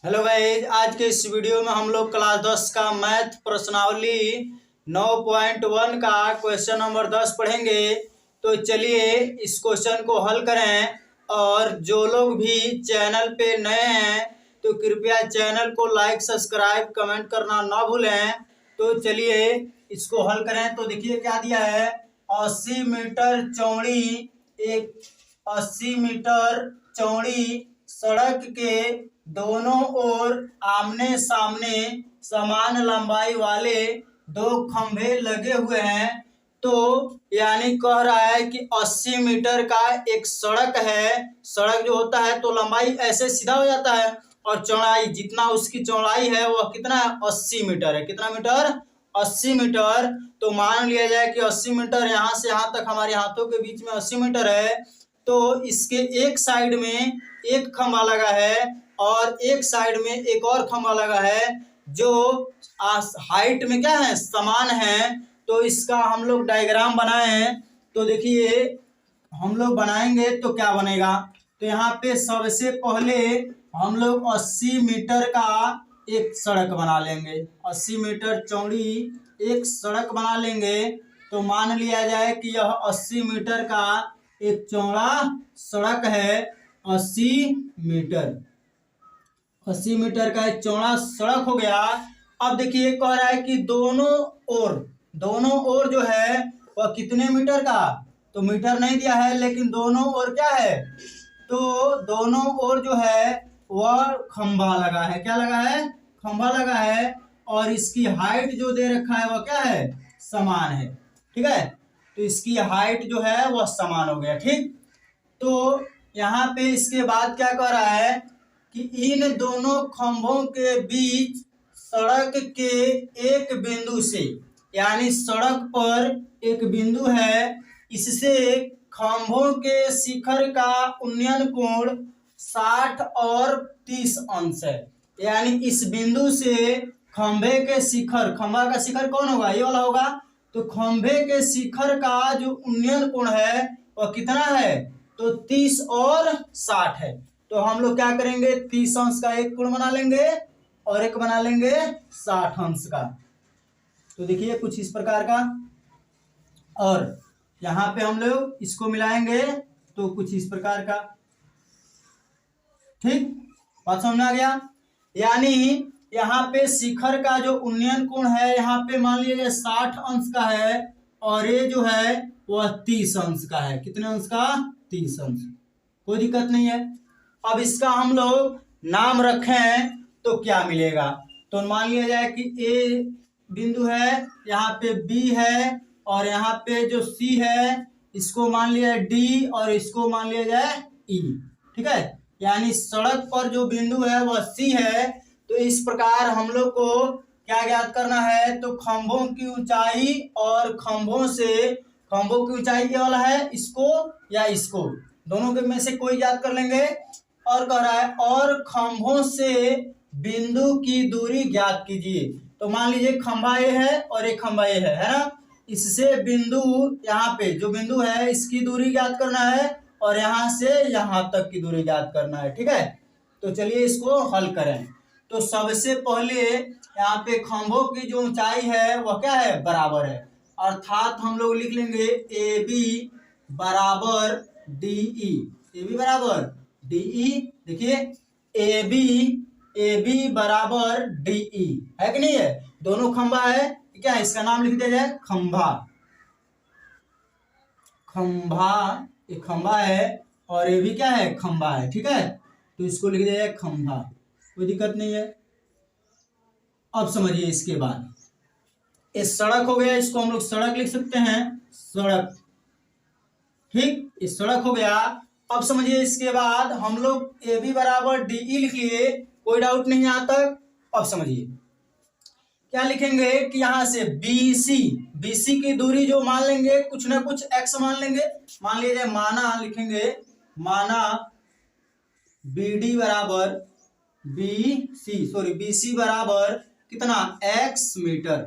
Hello guys, आज के इस वीडियो में हम लोग क्लास 10 का मैथ प्रश्नावली 9.1 का क्वेश्चन नंबर 10 पढ़ेंगे। तो चलिए इस क्वेश्चन को हल करें। और जो लोग भी चैनल पे नए हैं तो कृपया चैनल को लाइक सब्सक्राइब कमेंट करना ना भूलें। तो चलिए इसको हल करें। तो देखिए क्या दिया है, 80 मीटर चौड़ी एक 80 मीटर चौड़ी सड़क के दोनों ओर आमने सामने समान लंबाई वाले दो खंभे लगे हुए हैं। तो यानी कह रहा है कि 80 मीटर का एक सड़क है। सड़क जो होता है तो लंबाई ऐसे सीधा हो जाता है और चौड़ाई जितना उसकी चौड़ाई है वह कितना है, 80 मीटर है। कितना मीटर, 80 मीटर। तो मान लिया जाए कि 80 मीटर यहाँ से यहाँ तक हमारे हाथों के बीच में 80 मीटर है। तो इसके एक साइड में एक खंभा लगा है और एक साइड में एक और खंभा लगा है जो हाइट में क्या है, समान है। तो इसका हम लोग डायग्राम बनाए हैं। तो देखिए हम लोग बनाएंगे तो क्या बनेगा। तो यहाँ पे सबसे पहले हम लोग 80 मीटर का एक सड़क बना लेंगे। 80 मीटर चौड़ी एक सड़क बना लेंगे। तो मान लिया जाए कि यह 80 मीटर का एक चौड़ा सड़क है। 80 मीटर 80 मीटर का एक चौड़ा सड़क हो गया। अब देखिए कह रहा है कि दोनों ओर जो है वह कितने मीटर का, तो मीटर नहीं दिया है लेकिन दोनों ओर क्या है, तो दोनों ओर जो है वह खंभा लगा है। क्या लगा है, खंभा लगा है। और इसकी हाइट जो दे रखा है वह क्या है, समान है। ठीक है, तो इसकी हाइट जो है वह समान हो गया। ठीक, तो यहाँ पे इसके बाद क्या कह रहा है कि इन दोनों खंभों के बीच सड़क के एक बिंदु से, यानी सड़क पर एक बिंदु है, इससे खंभों के शिखर का उन्नयन कोण 60 और 30 अंश है। यानी इस बिंदु से खंभे के शिखर, खंभा का शिखर कौन होगा, ये वाला होगा। तो खंभे के शिखर का जो उन्नयन कोण है वह कितना है, तो 30 और 60 है। तो हम लोग क्या करेंगे, 30 अंश का एक कोण बना लेंगे और एक बना लेंगे 60 अंश का। तो देखिए कुछ इस प्रकार का। और यहाँ पे हम लोग इसको मिलाएंगे तो कुछ इस प्रकार का। ठीक, बात समझ में आ गया। यानी यहाँ पे शिखर का जो उन्नयन कोण है यहाँ पे मान लीजिए 60 अंश का है और ये जो है वह 30 अंश का है। कितने अंश का, 30 अंश। कोई दिक्कत नहीं है। अब इसका हम लोग नाम रखें तो क्या मिलेगा। तो मान लिया जाए कि ए बिंदु है, यहाँ पे बी है और यहाँ पे जो सी है इसको मान लिया डी और इसको मान लिया जाए ई। ठीक है, यानी सड़क पर जो बिंदु है वह सी है। तो इस प्रकार हम लोग को क्या ज्ञात करना है, तो खंभों की ऊंचाई और खंभों की ऊंचाई ये वाला है, इसको या इसको, दोनों के में से कोई ज्ञात कर लेंगे। और कह रहा है और खंभों से बिंदु की दूरी ज्ञात कीजिए। तो मान लीजिए खंभा ए है और एक खंभा ए है ना। इससे बिंदु, यहाँ पे जो बिंदु है इसकी दूरी ज्ञात करना है और यहाँ से यहाँ तक की दूरी ज्ञात करना है। ठीक है, तो चलिए इसको हल करें। तो सबसे पहले यहाँ पे खंभों की जो ऊंचाई है वह क्या है, बराबर है। अर्थात हम लोग लिख लेंगे ए बी बराबर डी ई। ए बी बराबर डी ई। देखिए ए बी बराबर डी ई है कि नहीं है, दोनों खंभा है। क्या है, इसका नाम लिख दिया जाए खंभा। खंभा, एक खंभा है और ये भी क्या है, खंभा है। ठीक है, तो इसको लिख दिया जाए खंभा, कोई दिक्कत नहीं है। अब समझिए इसके बाद ये सड़क हो गया, इसको हम लोग सड़क लिख सकते हैं, सड़क। ठीक, ये सड़क हो गया। अब समझिए इसके बाद हम लोग ए बी बराबर डी ई लिख लिए, कोई डाउट नहीं यहाँ तक। अब समझिए क्या लिखेंगे कि यहाँ से बीसी की दूरी जो मान लेंगे, कुछ ना कुछ एक्स मान लेंगे। मान लीजिए माना लिखेंगे, माना बीडी बराबर बीसी बराबर कितना, एक्स मीटर।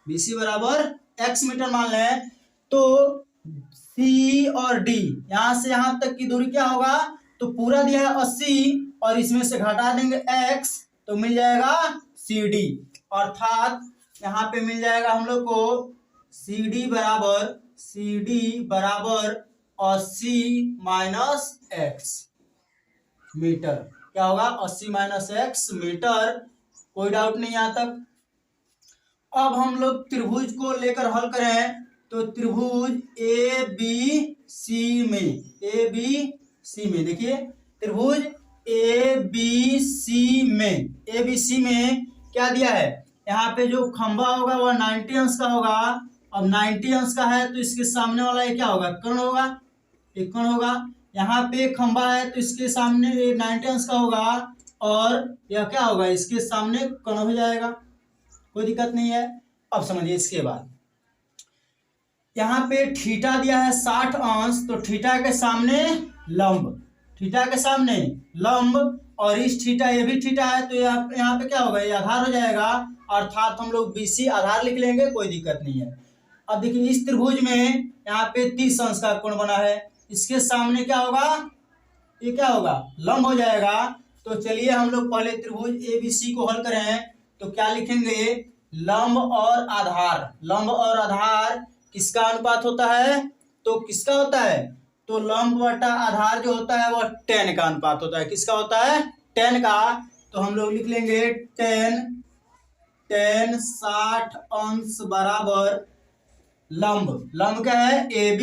बीसी बराबर एक्स मीटर मान लें। तो सी और डी, यहां से यहां तक की दूरी क्या होगा, तो पूरा दिया है 80 और इसमें से घटा देंगे x, तो मिल जाएगा सी डी, अर्थात यहाँ पे मिल जाएगा हम लोग को सी डी बराबर 80 माइनस एक्स मीटर। क्या होगा? 80 माइनस एक्स मीटर। कोई डाउट नहीं यहाँ तक। अब हम लोग त्रिभुज को लेकर हल करें तो त्रिभुज ए बी सी में देखिए, त्रिभुज ए बी सी में क्या दिया है? यहाँ पे जो खंभा होगा वह 90 अंश का होगा। अब 90 अंश का है तो इसके सामने वाला ये क्या होगा? कर्ण होगा, एक कर्ण होगा। यहाँ पे खंभा है तो इसके सामने 90 अंश का होगा और यह क्या होगा? इसके सामने कर्ण हो जाएगा, कोई दिक्कत नहीं है। अब समझिए, इसके बाद यहाँ पे थीटा दिया है 60 अंश, तो थीटा के सामने लंब, और इस थीटा, ये भी थीटा है तो यहाँ पे क्या होगा? ये आधार हो जाएगा, अर्थात हम लोग बीसी आधार लिख लेंगे, कोई दिक्कत नहीं है। अब देखिए, इस त्रिभुज में यहाँ पे 30 अंश का कोण बना है, इसके सामने क्या होगा? ये क्या होगा? लंब हो जाएगा। तो चलिए हम लोग पहले त्रिभुज एबीसी को हल करें तो क्या लिखेंगे? लंब और आधार किसका अनुपात होता है? तो किसका होता है? तो लंब बटा आधार जो होता है वह tan का अनुपात होता है। किसका होता है? tan का। तो हम लोग लिख लेंगे tan 60 अंश बराबर लंब क्या है? AB,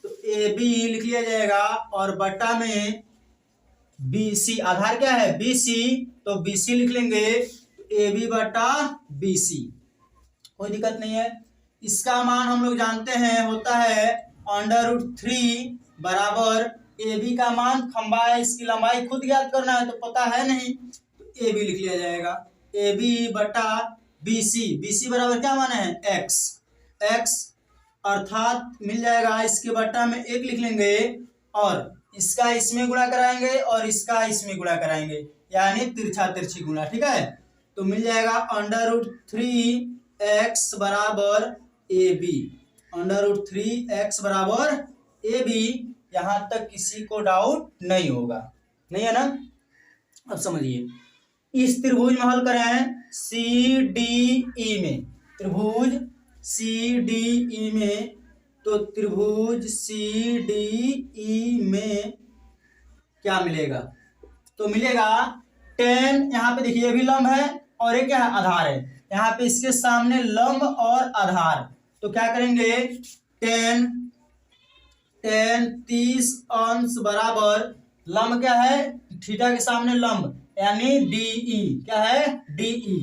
तो AB लिख लिया जाएगा और बटा में BC, आधार क्या है? BC, तो BC लिख लेंगे, AB बटा BC, कोई दिक्कत नहीं है। इसका मान हम लोग जानते हैं होता है √3 बराबर AB का मान खंबा है, इसकी लंबाई खुद ज्ञात करना है तो पता है नहीं, तो AB लिख लिया जाएगा, AB बटा BC बराबर क्या माना है? x, अर्थात मिल जाएगा, इसके बटा में 1 लिख लेंगे और इसका इसमें गुणा कराएंगे और इसका इसमें गुणा कराएंगे, यानी तिरछी गुणा। ठीक है, तो मिल जाएगा √3x बराबर AB, √3x बराबर AB। यहां तक किसी को डाउट नहीं होगा, नहीं है ना? अब समझिए, इस त्रिभुज में हल करें CDE में, त्रिभुज CDE में, तो त्रिभुज CDE में क्या मिलेगा? तो मिलेगा tan, यहाँ पे देखिए ये भी लंब है और ये क्या है? आधार है। यहाँ पे इसके सामने लंब और आधार, तो क्या करेंगे? tan 30 अंश बराबर लंब क्या है? थीटा के सामने लंब, यानी DE, क्या है? DE,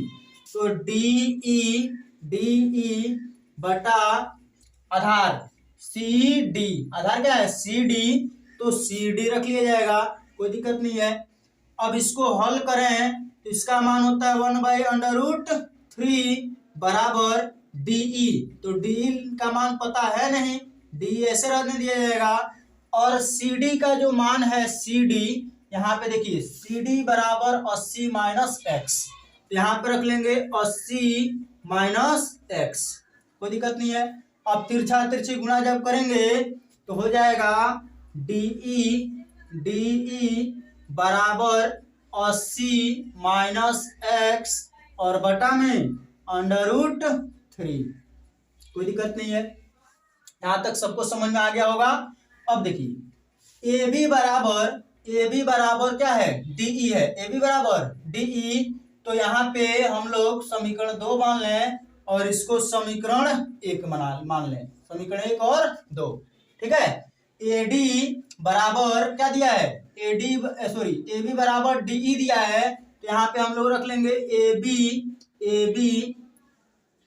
तो DE बटा आधार CD, आधार क्या है? CD, तो CD रख लिया जाएगा, कोई दिक्कत नहीं है। अब इसको हल करें तो इसका मान होता है 1/√3 बराबर DE, तो DE का मान पता है नहीं, DE ऐसे रहने दिया जाएगा। और CD का जो मान है CD, यहाँ पे देखिए CD बराबर 80 माइनस एक्स, यहाँ पे रख लेंगे 80 माइनस एक्स, कोई दिक्कत नहीं है। अब तिरछी गुणा जब करेंगे तो हो जाएगा DE बराबर 80 माइनस एक्स और बटा में √3, कोई दिक्कत नहीं है। यहां तक सबको समझ में आ गया होगा। अब देखिए AB बराबर क्या है? DE है, AB बराबर DE, तो यहाँ पे हम लोग समीकरण 2 मान लें और इसको समीकरण 1 मान लें, समीकरण 1 और 2। ठीक है, AD बराबर क्या दिया है? AB बराबर DE दिया है, तो यहाँ पे हम लोग रख लेंगे AB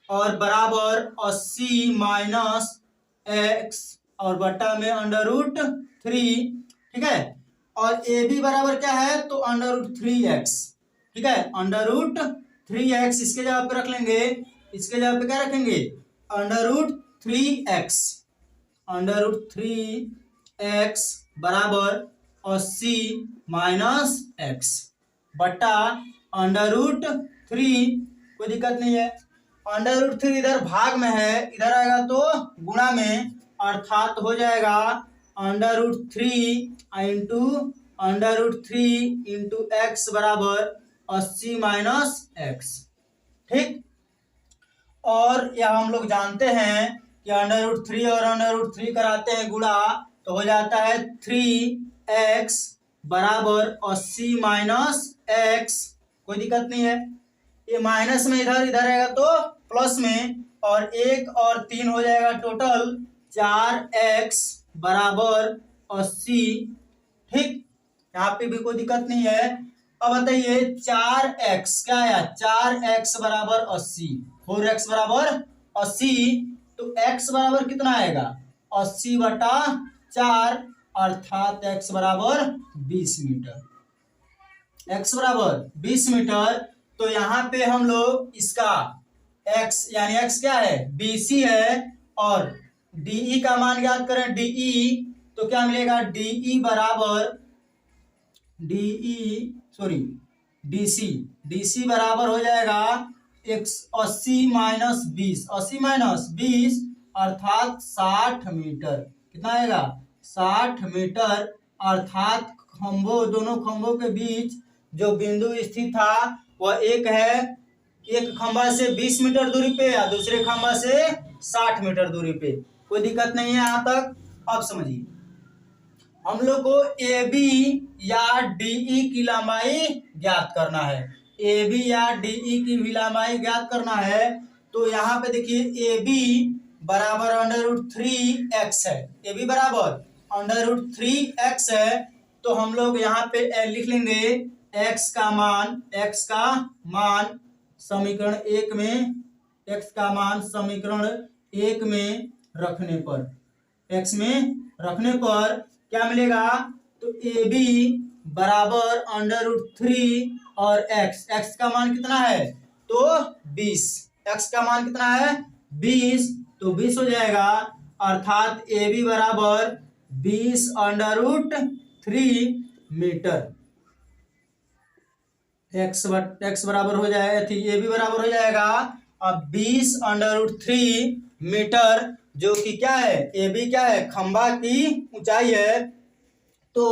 और बराबर 80 माइनस एक्स और बटा में √3। ठीक है, और AB बराबर क्या है? तो √3x। ठीक है, √3x इसके जगह पे रख लेंगे, इसके जगह पे क्या रखेंगे? √3x बराबर 80 माइनस एक्स बटा √3, कोई दिक्कत नहीं है। √3 इधर भाग में है, इधर आएगा तो गुणा में, अर्थात हो जाएगा √3 इंटू x बराबर 80 माइनस एक्स। ठीक, और यह हम लोग जानते हैं कि √3 और √3 कराते हैं गुणा, तो हो जाता है 3x बराबर 80 माइनस एक्स। कोई दिक्कत नहीं है, ये माइनस में इधर इधर रहेगा तो प्लस में, और 1 और 3 हो जाएगा टोटल 4x बराबर 80। ठीक, यहाँ पे भी कोई दिक्कत नहीं है। अब बताइए 4x क्या है, 4x बराबर 80, 4x बराबर 80, तो x बराबर कितना आएगा 80/4, अर्थात x बराबर 20 मीटर। x बराबर 20 मीटर। तो यहाँ पे हम लोग इसका x यानी x क्या है BC है, और DE का मान ज्ञात करें DE, तो क्या मिलेगा DE बराबर DC बराबर हो जाएगा 80 माइनस 20, 80 माइनस 20 अर्थात 60 मीटर। कितना आएगा 60 मीटर, अर्थात खंभों, दोनों खंभों के बीच जो बिंदु स्थित था वह एक है, एक खंभा से 20 मीटर दूरी पे या दूसरे खंभा से 60 मीटर दूरी पे। कोई दिक्कत नहीं है यहाँ तक। अब समझिए, हम लोग को AB या DE की लंबाई ज्ञात करना है। AB या DE की भी लंबाई ज्ञात करना है, तो यहाँ पे देखिए AB बराबर √3x है, AB बराबर √3x है, तो हम लोग यहाँ पे लिख लेंगे x का मान समीकरण 1 में, x का मान समीकरण 1 में रखने पर, x में रखने पर क्या मिलेगा, तो AB बराबर √3 और x का मान कितना है तो 20, x का मान कितना है 20, तो 20 हो जाएगा, अर्थात AB बराबर 20√3 मीटर। x बराबर हो जाएगा, AB बराबर हो जाएगा अब 20√3 मीटर, जो कि क्या है AB क्या है खंभा की ऊंचाई है। तो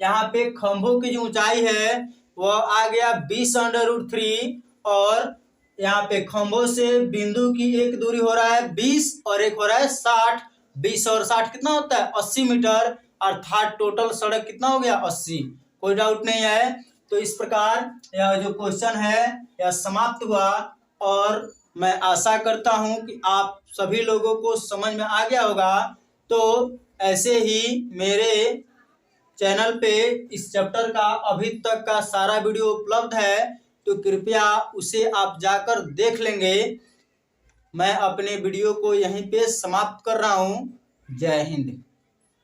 यहाँ पे खंभों की जो ऊंचाई है वह आ गया 20√3, और यहाँ पे खंभों से बिंदु की एक दूरी हो रहा है 20 और एक हो रहा है 60। 20 और 60 कितना होता है 80 मीटर, अर्थात टोटल सड़क कितना हो गया 80। कोई डाउट नहीं है। तो इस प्रकार यह जो क्वेश्चन है यह समाप्त हुआ, और मैं आशा करता हूं कि आप सभी लोगों को समझ में आ गया होगा। तो ऐसे ही मेरे चैनल पे इस चैप्टर का अभी तक का सारा वीडियो उपलब्ध है, तो कृपया उसे आप जाकर देख लेंगे। मैं अपने वीडियो को यहीं पे समाप्त कर रहा हूं। जय हिंद।